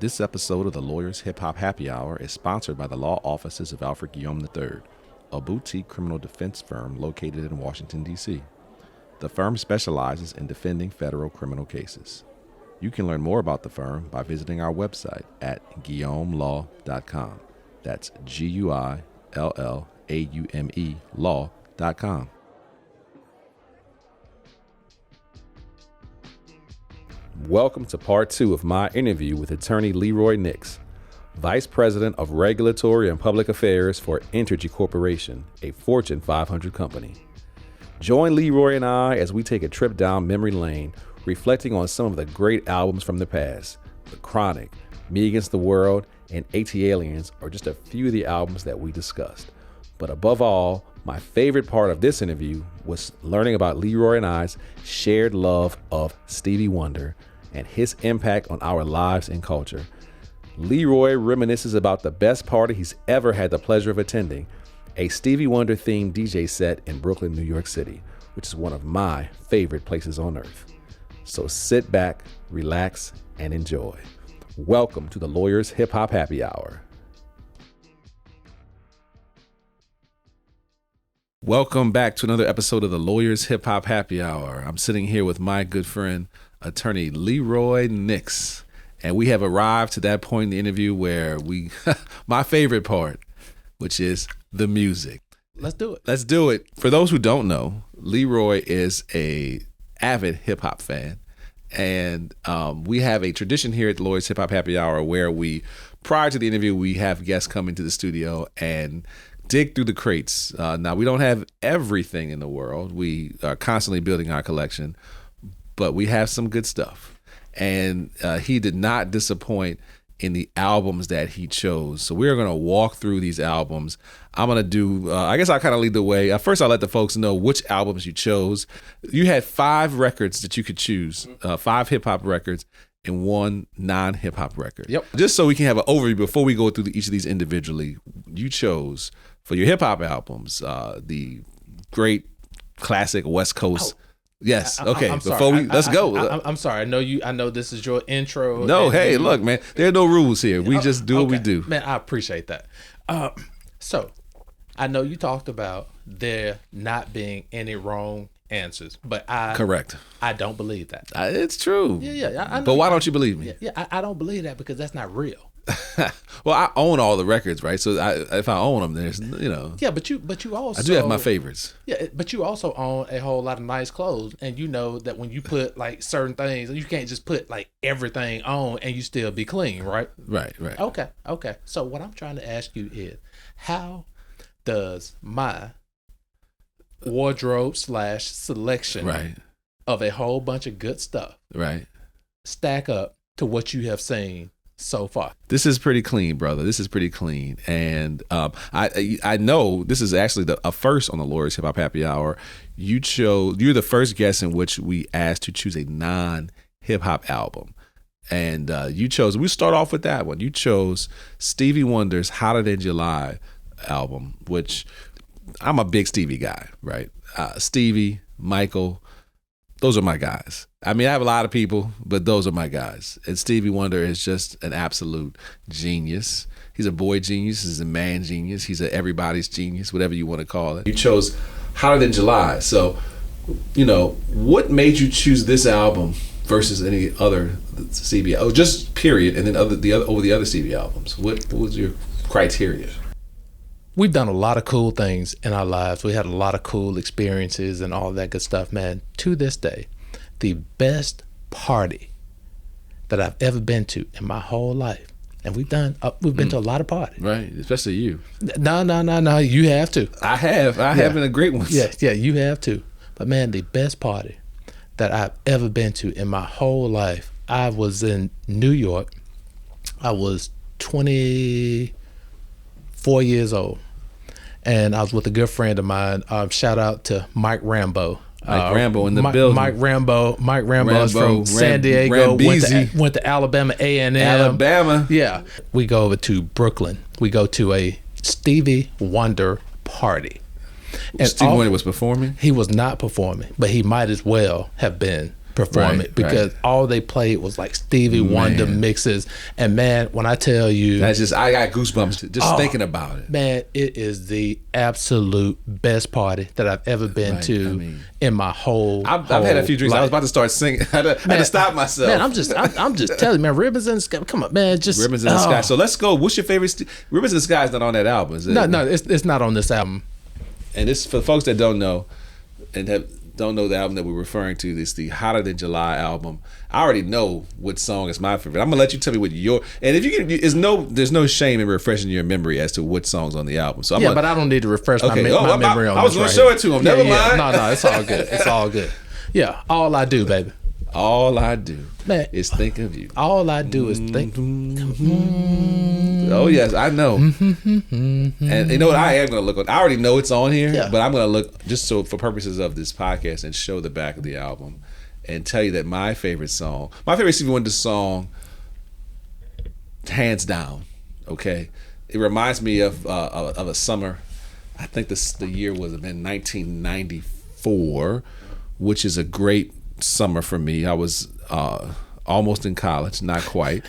This episode of the Lawyers Hip Hop Happy Hour is sponsored by the law offices of Alfred Guillaume III, a boutique criminal defense firm located in Washington, D.C. The firm specializes in defending federal criminal cases. You can learn more about the firm by visiting our website at guillaumelaw.com. That's GUILLAUME law.com. Welcome to part 2 of my interview with attorney Leroy Nix, Vice President of Regulatory and Public Affairs for Entergy Corporation, a Fortune 500 company. Join Leroy and I as we take a trip down memory lane, reflecting on some of the great albums from the past. The Chronic, Me Against the World, and ATLiens are just a few of the albums that we discussed. But above all, my favorite part of this interview was learning about Leroy and I's shared love of Stevie Wonder and his impact on our lives and culture. Leroy reminisces about the best party he's ever had the pleasure of attending, a Stevie Wonder themed DJ set in Brooklyn, New York City, which is one of my favorite places on earth. So sit back, relax, and enjoy. Welcome to the Lawyers Hip Hop Happy Hour. Welcome back to another episode of the Lawyers Hip Hop Happy Hour. I'm sitting here with my good friend, attorney Leroy Nix, and we have arrived to that point in the interview where my favorite part, which is the music. Let's do it. Let's do it. For those who don't know, Leroy is a avid hip hop fan, and we have a tradition here at the Lawyers Hip Hop Happy Hour where prior to the interview, we have guests come into the studio and dig through the crates. Now, we don't have everything in the world. We are constantly building our collection, but we have some good stuff. And he did not disappoint in the albums that he chose. So we're going to walk through these albums. I'm going to do, I guess I'll kind of lead the way. First, I'll let the folks know which albums you chose. You had 5 records that you could choose, 5 hip-hop records and 1 non-hip-hop record. Yep. Just so we can have an overview before we go through each of these individually, you chose for your hip-hop albums the great classic West Coast. Yes. Okay. Let's go. I'm sorry. I know this is your intro. No. Hey, look, man. There are no rules here. We just do what we do. Man, I appreciate that. So, I know you talked about there not being any wrong answers, but correct. I don't believe that. It's true. Yeah. I know. But why don't you believe me? Yeah. I don't believe that because that's not real. Well, I own all the records, right? So if I own them, there's, Yeah, but you also. I do have my favorites. Yeah, but you also own a whole lot of nice clothes, and you know that when you put like certain things, you can't just put like everything on and you still be clean, right? Right. Okay. So what I'm trying to ask you is, how does my wardrobe / selection of a whole bunch of good stuff stack up to what you have seen so far? This is pretty clean, brother. This is pretty clean. And I know this is actually a first on the Lawyers Hip Hop Happy Hour. You're the first guest in which we asked to choose a non-hip hop album. And you chose, we'll start off with that one. You chose Stevie Wonder's Hotter Than July album, which I'm a big Stevie guy, right? Stevie, Michael, those are my guys. I mean, I have a lot of people, but those are my guys. And Stevie Wonder is just an absolute genius. He's a boy genius. He's a man genius. He's a everybody's genius, whatever you want to call it. You chose Hotter Than July. So, what made you choose this album versus any other Stevie? Oh, just period. And then over the other Stevie albums. What was your criteria? We've done a lot of cool things in our lives. We had a lot of cool experiences and all that good stuff, man. To this day, the best party that I've ever been to in my whole life, and we've been to a lot of parties. Right, especially you. No, you have to. I have been a great one. Yeah, you have to. But man, the best party that I've ever been to in my whole life, I was in New York. I was 24 years old, and I was with a good friend of mine. Shout out to Mike Rambo. Mike Rambo in the building. Mike Rambo is from San Diego. Went to Alabama A&M. Alabama. Yeah. We go over to Brooklyn. We go to a Stevie Wonder party. And Stevie Wonder was performing? He was not performing, but he might as well have been. perform it because all they played was like Stevie Wonder mixes. And man, when I tell you, that's just, I got goosebumps just thinking about it. Man, it is the absolute best party that I've ever been to in my whole I've had a few drinks. I was about to start singing. I had to stop myself. Man, I'm just telling you, man, Ribbons in the Sky. Come on, man, just Ribbons in the Sky. So let's go. What's your favorite? Ribbons in the Sky is not on that album, is it? No, it's not on this album. And this, for folks that don't know, and don't know the album that we're referring to, it's the Hotter Than July album. I already know what song is my favorite. I'm gonna let you tell me what your, and if you can, there's no shame in refreshing your memory as to what songs on the album. So but I don't need to refresh my memory on this. I was gonna show it to him. Never mind. No, it's all good. It's all good. Yeah, all I do, baby. All I do, man, is think of you. All I do is think. Oh yes, I know. And you know what? I am gonna look on. I already know it's on here, but I'm gonna look just so for purposes of this podcast and show the back of the album and tell you that my favorite Stevie Wonder song, hands down. Okay, it reminds me of a summer. I think the year was in 1994, which is a great summer for me. I was almost in college, not quite,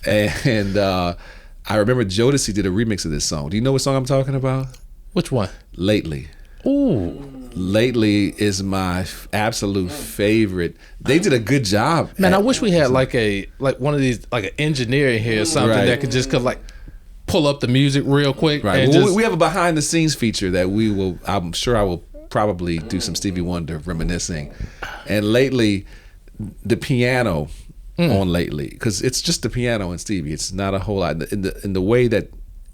and I remember Jodeci did a remix of this song. Do you know what song I'm talking about? Which one? Lately. Ooh. Lately is my absolute favorite. They did a good job. Man, I wish we had like one of these, like an engineer in here or something that could just pull up the music real quick. Right. Well, we have a behind the scenes feature that I'm sure I will probably do some Stevie Wonder reminiscing. And lately, the piano on Lately, because it's just the piano and Stevie. It's not a whole lot. In the way that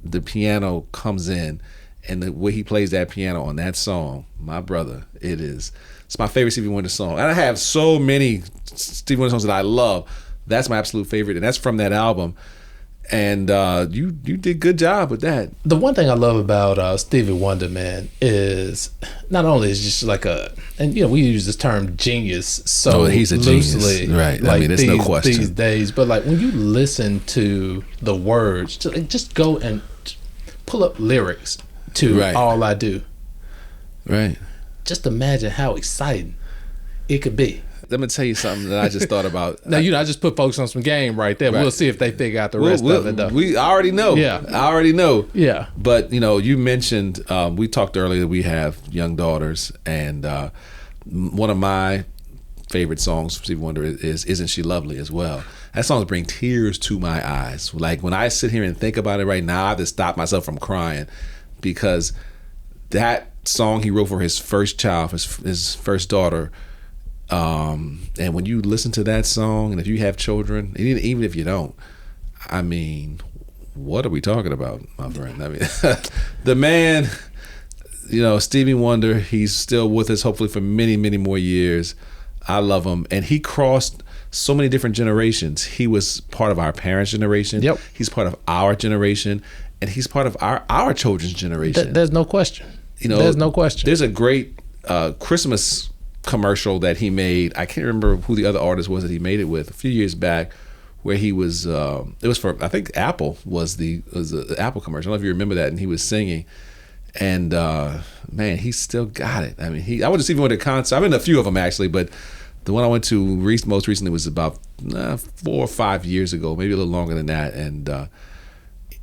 the piano comes in and the way he plays that piano on that song, my brother, it's my favorite Stevie Wonder song. And I have so many Stevie Wonder songs that I love. That's my absolute favorite, and that's from that album. And you did a good job with that. The one thing I love about Stevie Wonder, man, is not only is just and we use this term genius so he's a loosely, genius, right? Like there's no question these days. But like when you listen to the words, just go and pull up lyrics to All I Do. Right. Just imagine how exciting it could be. Let me tell you something that I just thought about. Now, I just put folks on some game right there. We'll see if they figure out the rest of it, though. I already know. Yeah. I already know. Yeah. But, you mentioned, we talked earlier that we have young daughters, and one of my favorite songs from Stevie Wonder is Isn't She Lovely as well. That song brings tears to my eyes. Like, when I sit here and think about it right now, I have to stop myself from crying because that song he wrote for his first child, his first daughter, and when you listen to that song, and if you have children, even if you don't, I mean, what are we talking about, my friend? I mean, the man, Stevie Wonder, he's still with us, hopefully for many, many more years. I love him. And he crossed so many different generations. He was part of our parents' generation. Yep. He's part of our generation. And he's part of our children's generation. There's no question. There's no question. There's a great Christmas commercial that he made. I can't remember who the other artist was that he made it with a few years back, where he was it was for, I think Apple was the Apple commercial. I don't know if you remember that, and he was singing, and man, he still got it. I mean, I went to see him at a concert. I've been to a few of them actually, but the one I went to most recently was about 4 or 5 years ago, maybe a little longer than that, and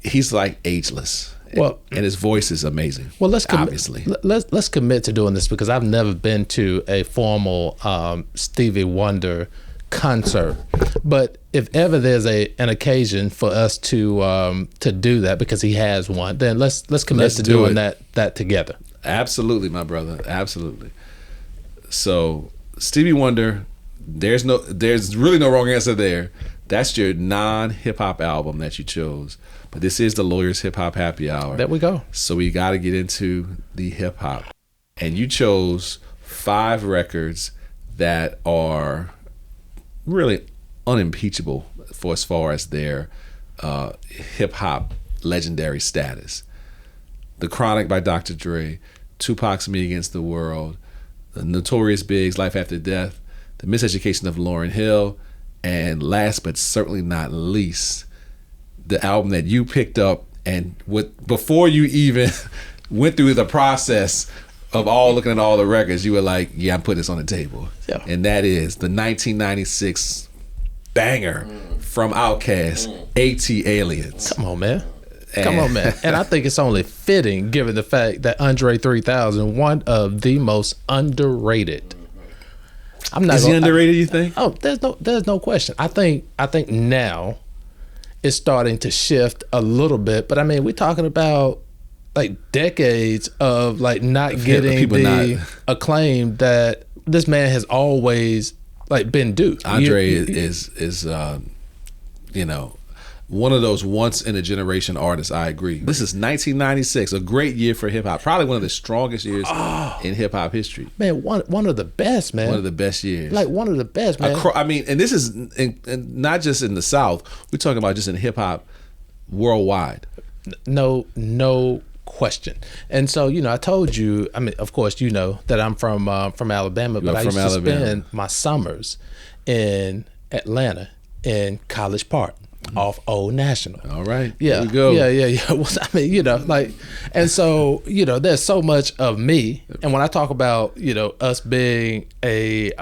he's like ageless. Well, and his voice is amazing. Well, let's commit to doing this, because I've never been to a formal Stevie Wonder concert. But if ever there's an occasion for us to do that, because he has one, then let's commit to doing that together. Absolutely, my brother. Absolutely. So Stevie Wonder, there's really no wrong answer there. That's your non-hip hop album that you chose. But this is the Lawyer's Hip Hop Happy Hour. There we go. So we got to get into the hip hop. And you chose 5 records that are really unimpeachable for as far as their hip hop legendary status. The Chronic by Dr. Dre, Tupac's Me Against the World, the Notorious Big's Life After Death, The Miseducation of Lauryn Hill, and last but certainly not least, the album that you picked up and before you even went through the process of all looking at all the records, you were like, yeah, I'm putting this on the table. Yeah. And that is the 1996 banger from Outkast, ATLiens. Come on, man. Come on, man. And I think it's only fitting given the fact that Andre 3000, one of the most underrated. Is he underrated, you think? Oh, there's no question. I think now it's starting to shift a little bit, but I mean, we're talking about like decades of like not getting the acclaim that this man has always like been due. Andre is you know, one of those once in a generation artists. I agree. This is 1996, a great year for hip hop. Probably one of the strongest years in hip hop history. Man, one of the best, man. One of the best years. Like one of the best, man. I mean, and this is not just in the South. We're talking about just in hip hop worldwide. No question. And so, you know, I told you, I mean, of course, you know that I'm from Alabama, but I used to spend my summers in Atlanta in College Park off Old National. All right. Yeah. Here we go. Yeah. Well, I mean, you know, like, and so, you know, there's so much of me. And when I talk about, you know, us being a,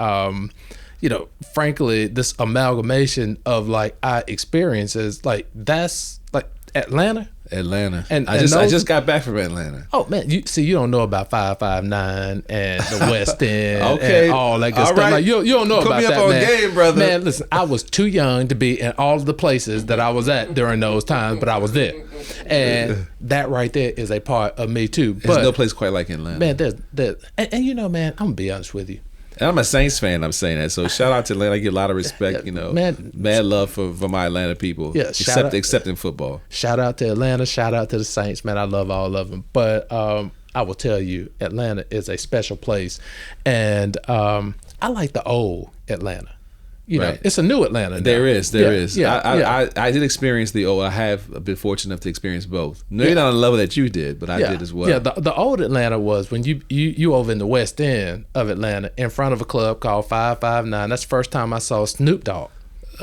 you know, frankly, this amalgamation of like our experiences, like that's like Atlanta. And I just got back from Atlanta. Oh man, you don't know about 559 and the West End and all that good stuff. Right. Like, you don't know about that, man. Put me up on game, brother. Man, listen, I was too young to be in all of the places that I was at during those times, but I was there, and that right there is a part of me too. There's no place quite like Atlanta, man. There's and you know, man, I'm gonna be honest with you. And I'm a Saints fan. I'm saying that. So shout out to Atlanta. I get a lot of respect. You know, mad love for my Atlanta people. Yeah, except in football. Shout out to Atlanta. Shout out to the Saints, man. I love all of them. But I will tell you, Atlanta is a special place, and I like the old Atlanta. You know, it's a new Atlanta now. There is. Yeah. I did experience the old. I have been fortunate enough to experience both. Maybe not on the level that you did, but I did as well. Yeah, the old Atlanta was when you over in the West End of Atlanta in front of a club called 559. That's the first time I saw Snoop Dogg.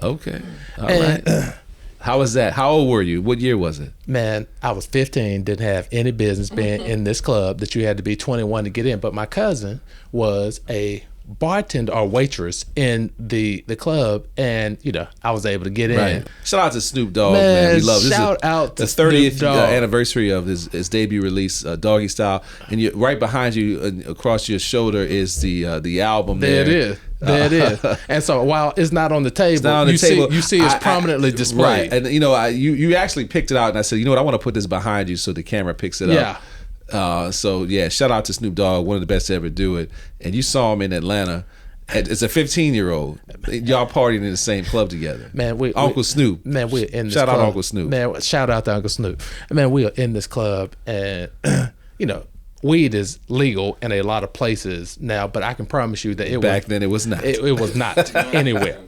Okay. All right. How was that? How old were you? What year was it? Man, I was 15, didn't have any business being in this club that you had to be 21 to get in. But my cousin was a bartender or waitress in the club, and you know, I was able to get in. Right. Shout out to Snoop Dogg, man. We love this. Shout out to the 30th anniversary of his debut release, Doggystyle, and right behind you, across your shoulder, is the album. There it is. There it is. And so while it's not on the table, you see it's prominently displayed. Right. And you know, you actually picked it out, and I said, you know what, I want to put this behind you so the camera picks it up. So yeah, shout out to Snoop Dogg, one of the best to ever do it. And you saw him in Atlanta. It's a 15-year-old. Y'all partying in the same club together. Man, Uncle Snoop. Man, we're in this club. Shout out Uncle Snoop. Man, shout out to Uncle Snoop. Man, we are in this club, and you know, weed is legal in a lot of places now, but I can promise you that back then it was not. It was not anywhere.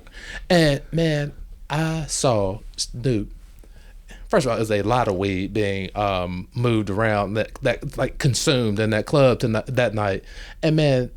And man, I saw Snoop. First of all, there's a lot of weed being moved around that like consumed in that club that night, and man,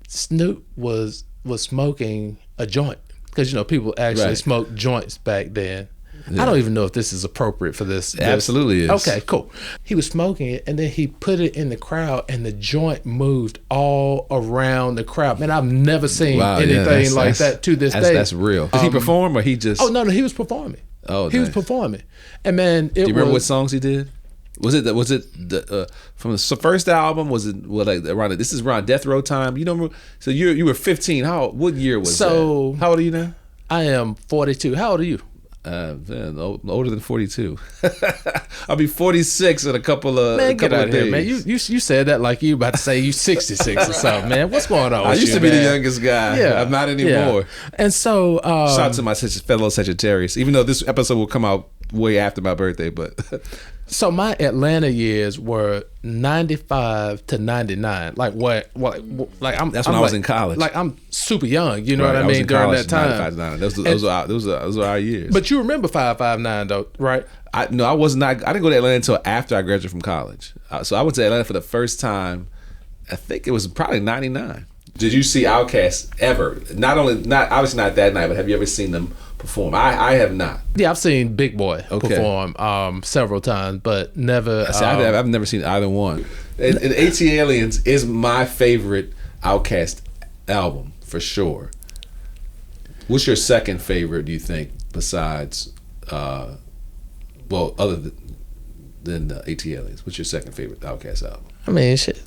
Snoop was smoking a joint, because you know people actually smoked joints back then. Yeah. I don't even know if this is appropriate for this. It absolutely is. Okay, cool. He was smoking it, and then he put it in the crowd, and the joint moved all around the crowd. Man, I've never seen anything like that to this day. That's real. Did he perform, or he just? Oh no, he was performing. Oh, he was performing, and man, do you remember what songs he did? Was it the from the first album? Was it around? This is around Death Row time. You know, so you were 15. What year was that? How old are you now? I am 42. How old are you? Older than 42. I'll be 46 in a couple of days. Here, man. You said that like you about to say you 66 or something, man. What's going on? I used to be the youngest guy. Yeah, I'm not anymore. Yeah. And so, shout out to my fellow Sagittarius. Even though this episode will come out way after my birthday, but. So my Atlanta years were 95 to 99. Like what? That's when I was in college. Like I'm super young. You know what I mean? During that time, 95 to 99. Those were our years. But you remember 559 though, right? I was not. I didn't go to Atlanta until after I graduated from college. So I went to Atlanta for the first time. I think it was probably 99. Did you see Outkast ever? Obviously not that night, but have you ever seen them perform? I have not. Yeah, I've seen Big Boy perform several times, but never. I've never seen either one. And ATLiens is my favorite Outkast album for sure. What's your second favorite, do you think, besides, other than ATLiens? What's your second favorite Outkast album? I mean, shit.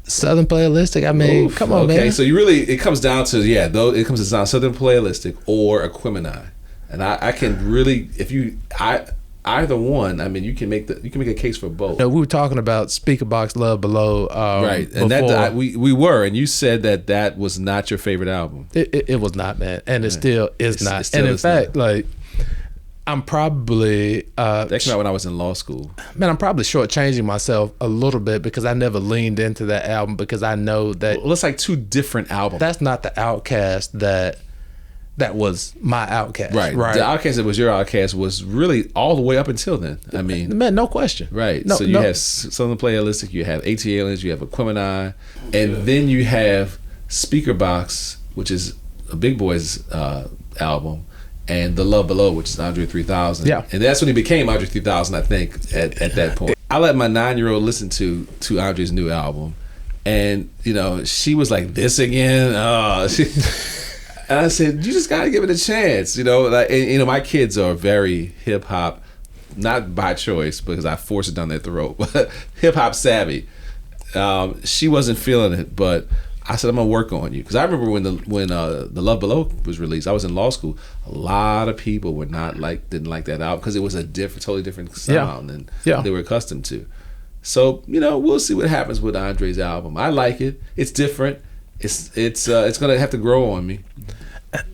Southern Playalistic. I mean, come on, man. Okay, so it comes down to it comes down to Southern Playalistic or Aquemini, and I can really, either one. I mean, you can make a case for both. No, we were talking about Speaker Box Love Below, right? And that we were, and you said that was not your favorite album. It was not, man, and it still is not. And in fact, like, I'm probably that came out when I was in law school. Man, I'm probably shortchanging myself a little bit because I never leaned into that album because I know that it's like two different albums. That's not the Outkast that was my Outkast. Right. The Outkast that was your Outkast was really all the way up until then. I mean, man, no question. Right. So you have Southern Playalistic, you have ATLiens, you have Aquemini, and then you have Speaker Box, which is a Big Boy's album. And The Love Below, which is Andre 3000. Yeah. And that's when he became Andre 3000, I think, at that point. I let my 9-year-old listen to Andre's new album. And, she was like, this again? And I said, you just got to give it a chance. My kids are very hip-hop, not by choice, because I forced it down their throat, but hip-hop savvy. She wasn't feeling it, but I said, I'm gonna work on you, because I remember when the Love Below was released. I was in law school. A lot of people didn't like that album because it was a totally different sound than they were accustomed to. So we'll see what happens with Andre's album. I like it. It's different. It's gonna have to grow on me.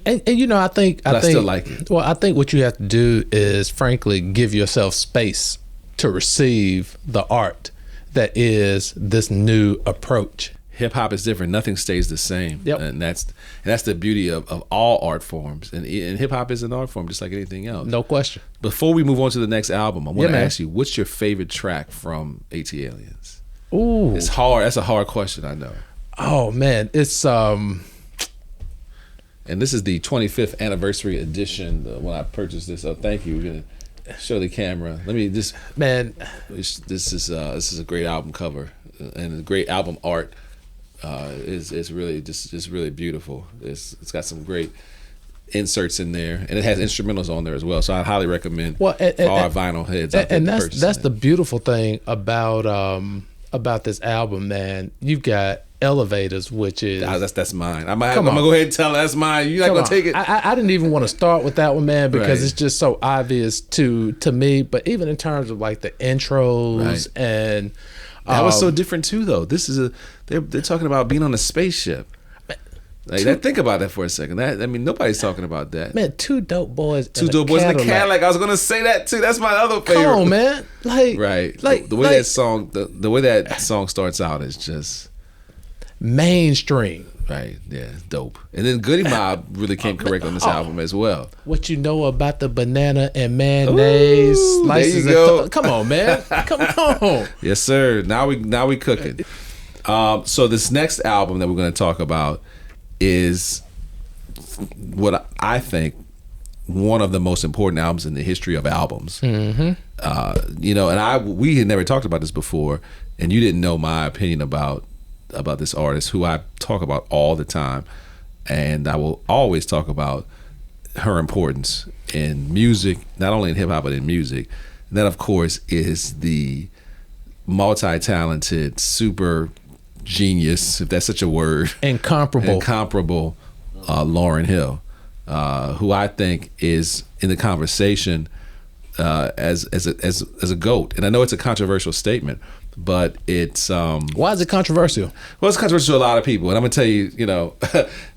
And I think I still like it. Well, I think what you have to do is, frankly, give yourself space to receive the art that is this new approach. Hip hop is different. Nothing stays the same. Yep. And that's the beauty of all art forms. And hip hop is an art form just like anything else. No question. Before we move on to the next album, I want to ask you, what's your favorite track from ATLiens? Ooh. It's hard. That's a hard question, I know. Oh man, it's And this is the 25th anniversary edition when I purchased this. So thank you. We're gonna show the camera. Let me just This is a great album cover and a great album art. Is really just really beautiful. It's got some great inserts in there, and it has instrumentals on there as well. So I highly recommend for our vinyl heads out there. And that's the beautiful thing about this album, man. You've got Elevators, which is that's mine. I'm gonna go ahead and tell her that's mine. You're not gonna take it. I didn't even want to start with that one, man, because it's just so obvious to me. But even in terms of like the intros and that was so different too, though. This is they're talking about being on a spaceship. Like, think about that for a second. Nobody's talking about that. Man, two dope boys in a Cadillac. I was gonna say that too. That's my other favorite. Come on, man. The way that song, the way that song starts out is just mainstream. Right, yeah, dope. And then Goody Mob really came correct on this album as well. What you know about the banana and mayonnaise slices? There you go. Come on, man. Come on. Yes, sir. Now we cooking. So this next album that we're going to talk about is what I think one of the most important albums in the history of albums. Mm-hmm. And we had never talked about this before, and you didn't know my opinion about this artist who I talk about all the time, and I will always talk about her importance in music, not only in hip hop but in music. And that, of course, is the multi-talented, super genius, if that's such a word, incomparable Lauryn Hill, who I think is in the conversation as a GOAT. And I know it's a controversial statement, but it's why is it controversial? Well, it's controversial to a lot of people, and I'm gonna tell you,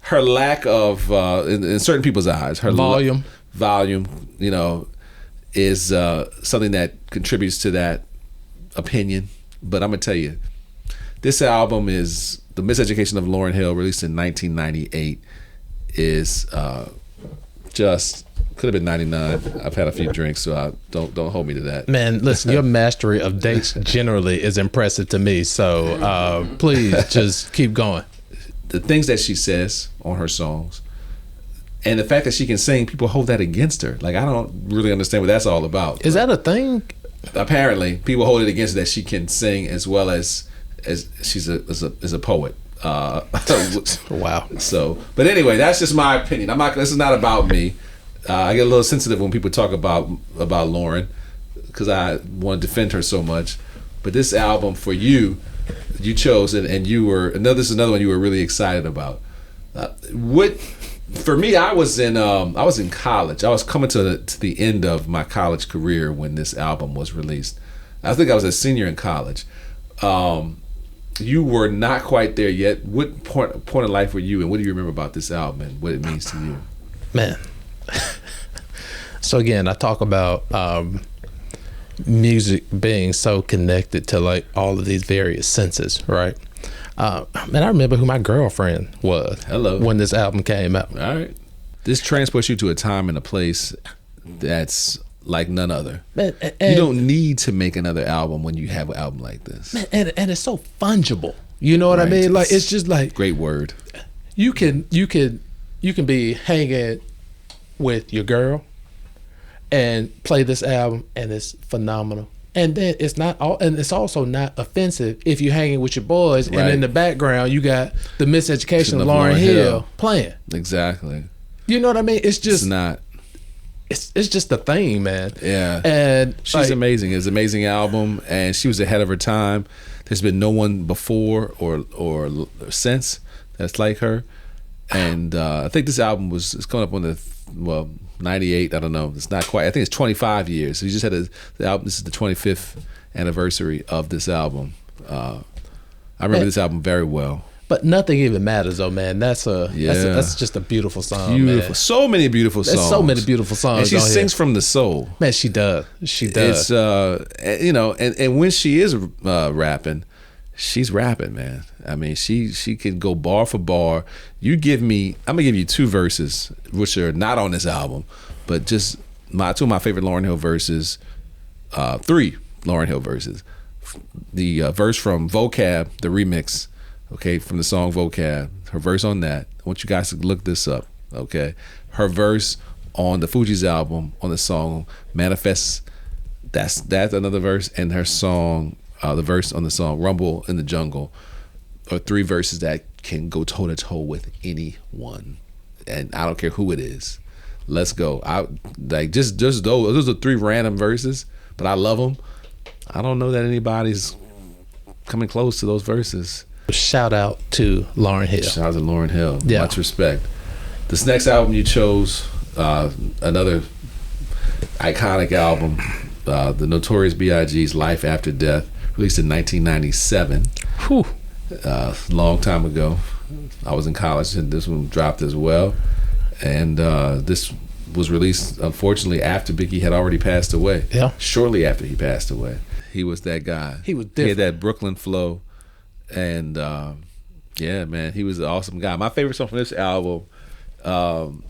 her lack of in certain people's eyes, her volume, is something that contributes to that opinion. But I'm gonna tell you, this album is The Miseducation of Lauryn Hill, released in 1998. Is just could have been 99. I've had a few drinks, so don't hold me to that. Man, listen, your mastery of dates generally is impressive to me. So please just keep going. The things that she says on her songs, and the fact that she can sing, people hold that against her. Like, I don't really understand what that's all about. Is that a thing? apparently people hold it against her that she can sing as well as she's a poet. Wow. So, but anyway, that's just my opinion. This is not about me. I get a little sensitive when people talk about Lauren because I want to defend her so much. But this album for you chose it, and this is another one you were really excited about. For me, I was in college. I was coming to the end of my college career when this album was released. I think I was a senior in college. You were not quite there yet. What point of life were you, and what do you remember about this album and what it means to you? Man. So again, I talk about music being so connected to like all of these various senses, right? And I remember who my girlfriend was. Hello. When this album came out. All right. This transports you to a time and a place that's like none other. Man, you don't need to make another album when you have an album like this. Man, and it's so fungible. You know what I mean? Like it's just like great word. You can be hanging with your girl and play this album and it's phenomenal. And then it's also not offensive if you're hanging with your boys and in the background you got the Miseducation of Lauryn Hill playing. Exactly. You know what I mean? It's just not. It's just the thing, man. Yeah. And she's amazing. It's an amazing album, and she was ahead of her time. There's been no one before or since that's like her. And I think this album is coming up on the 98. I don't know. It's not quite. I think it's 25 years. So you just had the album. This is the 25th anniversary of this album. I remember this album very well. But nothing even matters, though, man. That's just a beautiful song. Beautiful, man. So many beautiful songs. There's so many beautiful songs. And she sings from the soul. Man, she does. She does. It's and when she is rapping, she's rapping, man. I mean, she can go bar for bar. I'm gonna give you two verses, which are not on this album, but just two of my favorite Lauryn Hill verses. Three Lauryn Hill verses. The verse from Vocab, the remix. Okay, from the song Vocab, her verse on that. I want you guys to look this up, okay? Her verse on the Fugees album on the song Manifest, that's another verse, and her song, the verse on the song Rumble in the Jungle, are three verses that can go toe-to-toe with anyone, and I don't care who it is. Let's go. Just those are three random verses, but I love them. I don't know that anybody's coming close to those verses. Shout out to Lauryn Hill. Shout out to Lauryn Hill. Yeah. Much respect. This next album you chose, another iconic album, the Notorious B.I.G.'s Life After Death, released in 1997. Whew. Long time ago. I was in college and this one dropped as well. And this was released, unfortunately, after Biggie had already passed away. Yeah. Shortly after he passed away. He was that guy. He was different. He had that Brooklyn flow. And yeah, man, he was an awesome guy. My favorite song from this album, we'll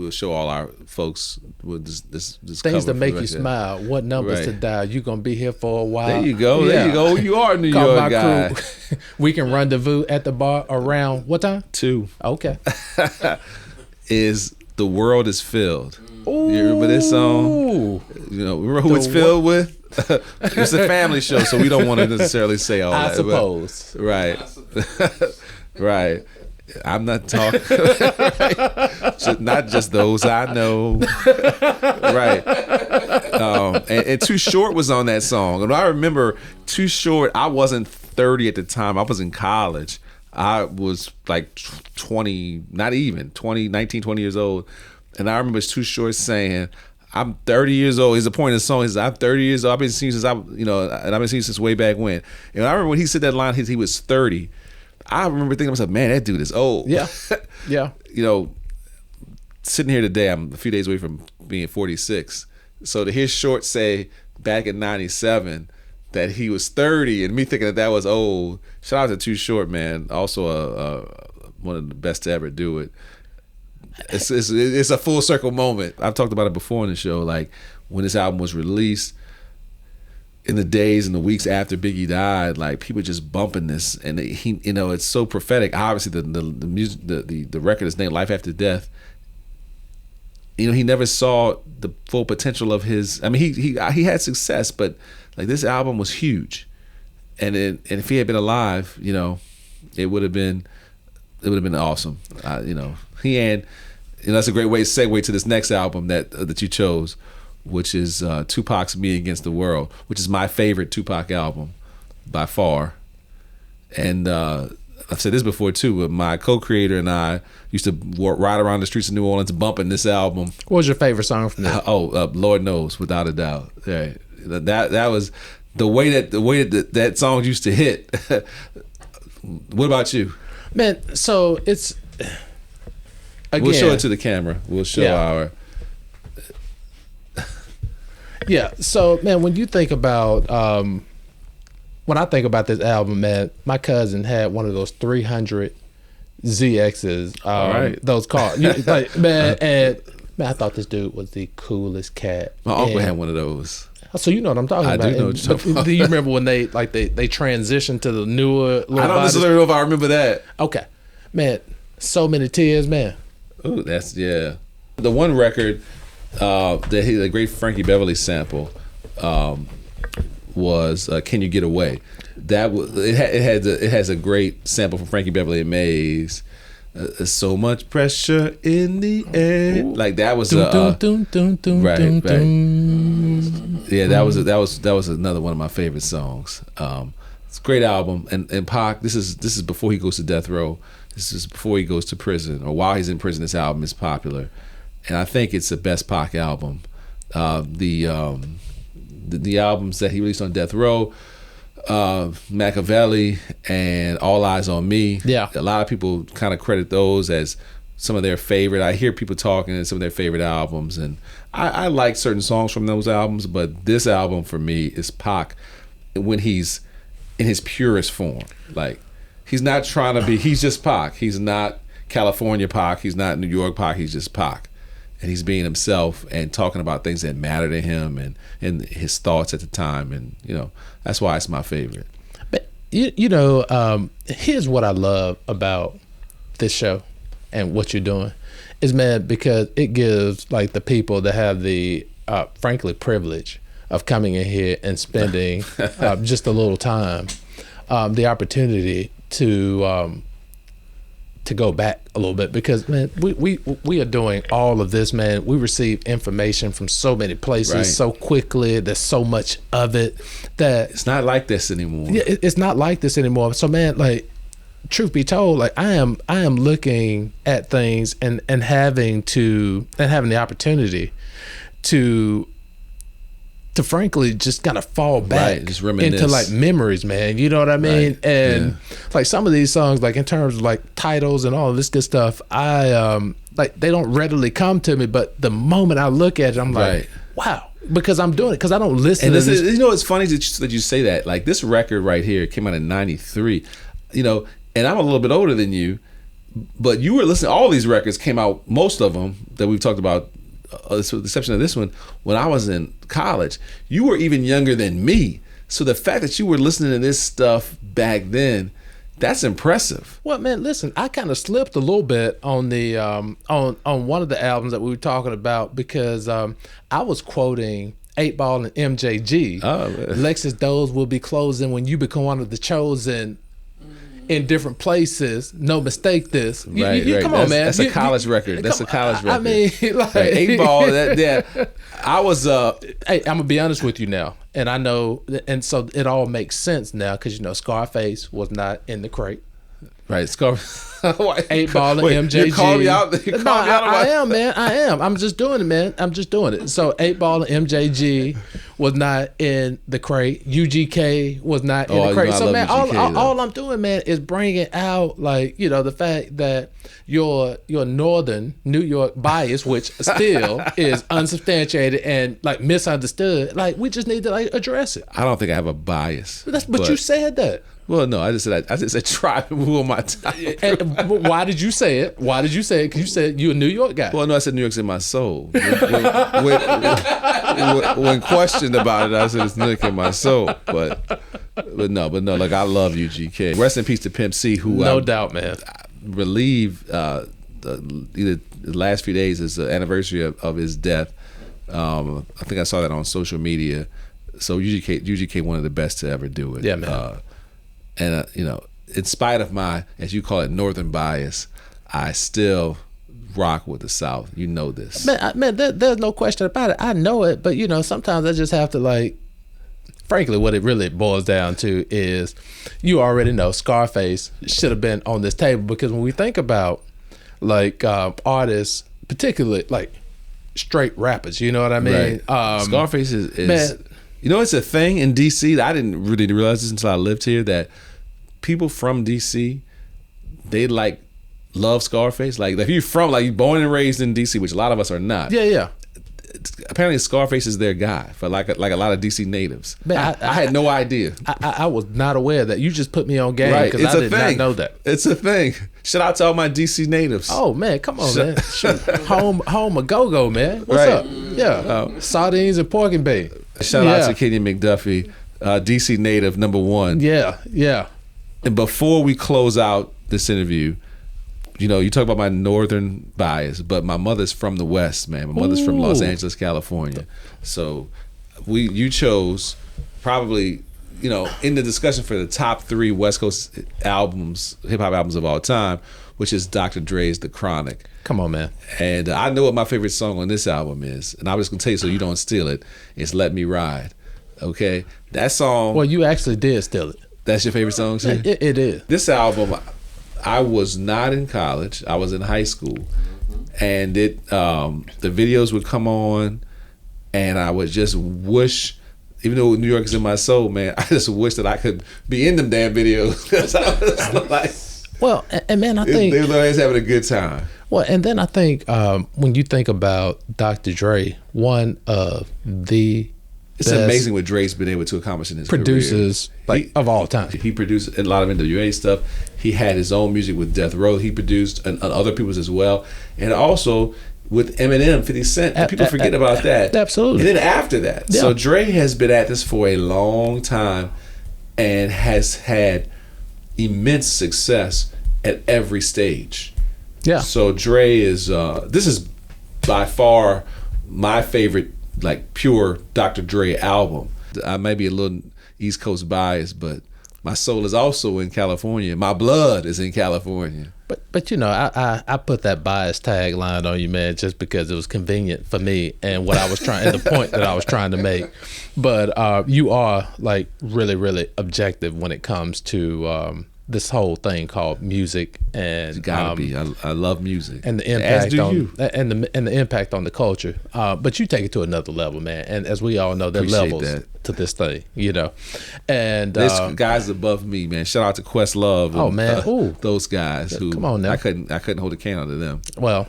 show all our folks with this things that make you smile. What numbers to dial? You gonna be here for a while. There you go. Yeah. There you go. You are a New York guy. Crew. We can rendezvous at the bar around what time? 2. Okay. Is The World Is Filled. Ooh. You remember this song? Remember who it's filled with? It's a family show, so we don't want to necessarily say all that. I suppose. Right. Right. I'm not talking. Not just those I know. Right. And Too Short was on that song. And I remember Too Short, I wasn't 30 at the time. I was in college. I was like 20, not even, 19, 20 years old. And I remember Too Short saying, I'm 30 years old. He's a point in the song. He says, I'm 30 years old. I've been seeing since and I've been seeing since way back when. And I remember when he said that line, he was 30. I remember thinking to myself, man, that dude is old. Yeah. Yeah. Sitting here today, I'm a few days away from being 46. So to hear Short say back in 97 that he was 30 and me thinking that was old, shout out to Too Short, man. Also one of the best to ever do it. It's a full circle moment. I've talked about it before in the show, like when this album was released, in the days and the weeks after Biggie died, like people just bumping this, and he, it's so prophetic. Obviously, the music, the record is named Life After Death. he never saw the full potential of his. I mean, he had success, but like this album was huge, and if he had been alive, it would have been awesome. That's a great way to segue to this next album that you chose, which is Tupac's "Me Against the World," which is my favorite Tupac album by far. And I've said this before too, but my co-creator and I used to ride around the streets of New Orleans bumping this album. What was your favorite song from that? Lord Knows, without a doubt. Right. That was the way that song used to hit. What about you? Man, so it's again, we'll show it to the camera. We'll show our. Yeah. So, man, when you think about, when I think about this album, man, my cousin had one of those 300 ZXs. Right. Those cars, like, man, and man, I thought this dude was the coolest cat. My uncle had one of those. So you know what I'm talking about. I do know what you're talking about. Do you remember when they transitioned to the newer? I don't necessarily know if I remember that. Okay, man, So Many Tears, man. Oh, that's The one record the great Frankie Beverly sample was "Can You Get Away." That was it has a great sample from Frankie Beverly and Maze. So much pressure in the air. Like that was right. Yeah, that was another one of my favorite songs. It's a great album, and Pac. This is before he goes to death row. This is before he goes to prison, or while he's in prison. This album is popular, and I think it's the best Pac album. The albums that he released on death row, Machiavelli and All Eyes on Me. Yeah, a lot of people kind of credit those as some of their favorite. I hear people talking and some of their favorite albums, and I like certain songs from those albums, but this album for me is Pac when he's in his purest form. Like he's not trying to be. He's just Pac. He's not California Pac. He's not New York Pac. He's just Pac, and he's being himself and talking about things that matter to him and his thoughts at the time, and that's why it's my favorite. But here's what I love about this show and what you're doing is, man, because it gives like the people that have the frankly privilege of coming in here and spending just a little time, the opportunity to go back a little bit, because man, we are doing all of this, man. We receive information from so many places so quickly. There's so much of it that it's not like this anymore. Yeah, it's not like this anymore. So man, like, truth be told, like I am looking at things and having the opportunity to frankly just kind of fall back just reminisce into like memories, man. You know what I mean? Right. And like some of these songs, like in terms of like titles and all of this good stuff, I like they don't readily come to me, but the moment I look at it, I'm like, wow, because I'm doing it, because I don't listen and to this. It's funny that you say that. Like this record right here came out in '93, and I'm a little bit older than you, but you were listening. All these records came out, most of them that we've talked about, with the exception of this one, when I was in college. You were even younger than me, so the fact that you were listening to this stuff back then, that's impressive. Well, man, listen, I kind of slipped a little bit on the on one of the albums that we were talking about, because I was quoting 8 Ball and MJG. Lexus doors will be closing when you become one of the chosen. In different places, no mistake this. Come on, man. That's a college record. That's a college record. I mean, like 8 Ball. I was. Hey, I'm gonna be honest with you now, and I know, and so it all makes sense now, because Scarface was not in the crate. Right, Scarface. 8 Ball and MJG. You called me out. I am, man. I am. I'm just doing it, man. I'm just doing it. So 8 Ball and MJG was not in the crate. UGK was not in the crate. So man, all I'm doing, man, is bringing out like the fact that your northern New York bias, which still is unsubstantiated and like misunderstood. Like we just need to like address it. I don't think I have a bias. But you said that. Well, no, I just said try to rule my time. Why did you say it? Because you said you're a New York guy. Well, no, I said New York's in my soul. When questioned about it, I said it's New York in my soul. But no, like I love UGK. Rest in peace to Pimp C, who no doubt, man. Relieved either the last few days is the anniversary of his death. I think I saw that on social media. So UGK one of the best to ever do it. Yeah, man. And you know, in spite of my, as you call it, northern bias, I still rock with the South. You know this, man. There's no question about it. I know it, but you know, sometimes I just have to like. Frankly, what it really boils down to is, you already know Scarface should have been on this table, because when we think about like artists, particularly like straight rappers, you know what I mean? Right. Scarface is man, you know, it's a thing in DC that I didn't really realize this until I lived here, that people from DC, they like love Scarface. Like if you're from, like you're born and raised in DC, which a lot of us are not. Yeah. Apparently Scarface is their guy for like a lot of DC natives. Man, I had no idea. I was not aware that. You just put me on game, because I did not know that. It's a thing. Shout out to all my DC natives. Oh man, come on, man. Shoot. Home of go-go, man. What's up? Yeah. Sardines and pork and bean. Shout out to Kenny McDuffie, DC native #1. Yeah. And before we close out this interview, you know, you talk about my northern bias, but my mother's from the West, man. My mother's from Los Angeles, California. So you chose probably, you know, in the discussion for the top 3 West Coast albums, hip hop albums of all time, which is Dr. Dre's The Chronic. Come on, man. And I know what my favorite song on this album is, and I was gonna tell you so you don't steal it. It's Let Me Ride. Okay, that song. Well, you actually did steal it. That's your favorite song, too? It is. This album, I was not in college. I was in high school, and the videos would come on, and I would just wish, even though New York is in my soul, man, I just wish that I could be in them damn videos, because I was like, well, and man, I think they were always having a good time. Well, and then I think when you think about Dr. Dre, one of the It's amazing what Dre's been able to accomplish in his producers career. Of all time. He produced a lot of NWA stuff. He had his own music with Death Row. He produced and other people's as well. And also with Eminem, 50 Cent. People forget about that. Absolutely. And then after that. Yeah. So Dre has been at this for a long time and has had immense success at every stage. Yeah. So Dre is, this is by far my favorite, like pure Dr. Dre album. I may be a little East Coast biased, but my soul is also in California. My blood is in California. But you know, I put that bias tagline on you, man, just because it was convenient for me and what I was trying, and the point that I was trying to make. But you are like really, really objective when it comes to this whole thing called music, and it's gotta be. I love music, and the impact and the impact on the culture. But you take it to another level, man. And as we all know, there are levels to this thing, you know. And this guy's above me, man. Shout out to Questlove. Oh man, those guys who come on now. I couldn't hold a candle to them. Well,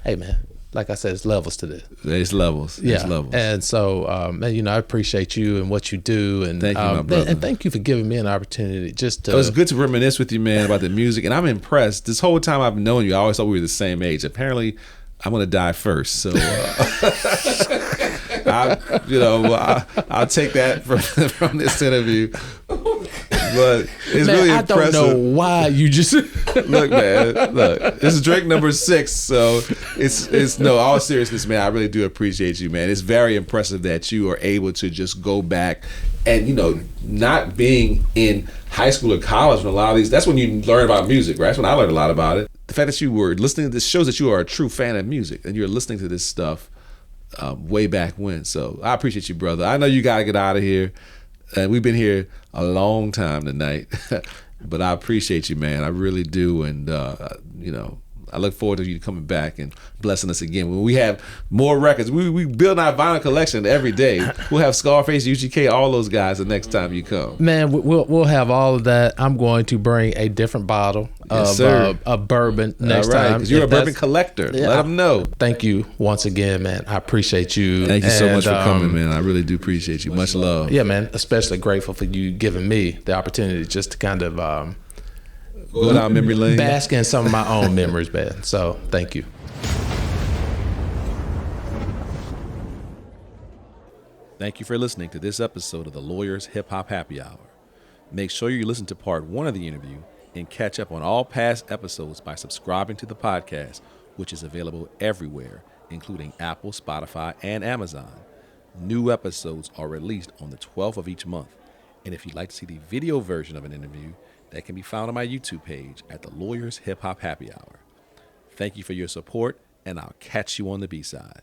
hey man. Like I said, it's levels to this. It's levels. Yeah. It's levels. And so, man, you know, I appreciate you and what you do. And thank you, my brother. And thank you for giving me an opportunity just to. It was good to reminisce with you, man, about the music. And I'm impressed. This whole time I've known you, I always thought we were the same age. Apparently, I'm going to die first. So, I'll take that from this interview. But it's really impressive. I don't know why you just look, man. Look, this is drink number 6, so it's no. All seriousness, man. I really do appreciate you, man. It's very impressive that you are able to just go back and not being in high school or college when a lot of these. That's when you learn about music, right? That's when I learned a lot about it. The fact that you were listening to this shows that you are a true fan of music and you're listening to this stuff way back when. So I appreciate you, brother. I know you got to get out of here. And we've been here a long time tonight, but I appreciate you, man. I really do. And, I look forward to you coming back and blessing us again. When we have more records, we build our vinyl collection every day. We'll have Scarface, UGK, all those guys the next time you come. Man, we'll have all of that. I'm going to bring a different bottle of bourbon next time. Because you're a bourbon collector. Yeah, let them know. Thank you once again, man. I appreciate you. Thank you so much for coming, man. I really do appreciate you. Much love. Yeah, man. Especially grateful for you giving me the opportunity just to kind of go down memory lane. Bask in some of my own memories, man. So thank you. Thank you for listening to this episode of the Lawyers Hip Hop Happy Hour. Make sure you listen to part 1 of the interview and catch up on all past episodes by subscribing to the podcast which is available everywhere, including Apple, Spotify, and Amazon. New episodes are released on the 12th of each month. And if you'd like to see the video version of an interview, that can be found on my YouTube page at the Lawyers Hip Hop Happy Hour. Thank you for your support, and I'll catch you on the B-side.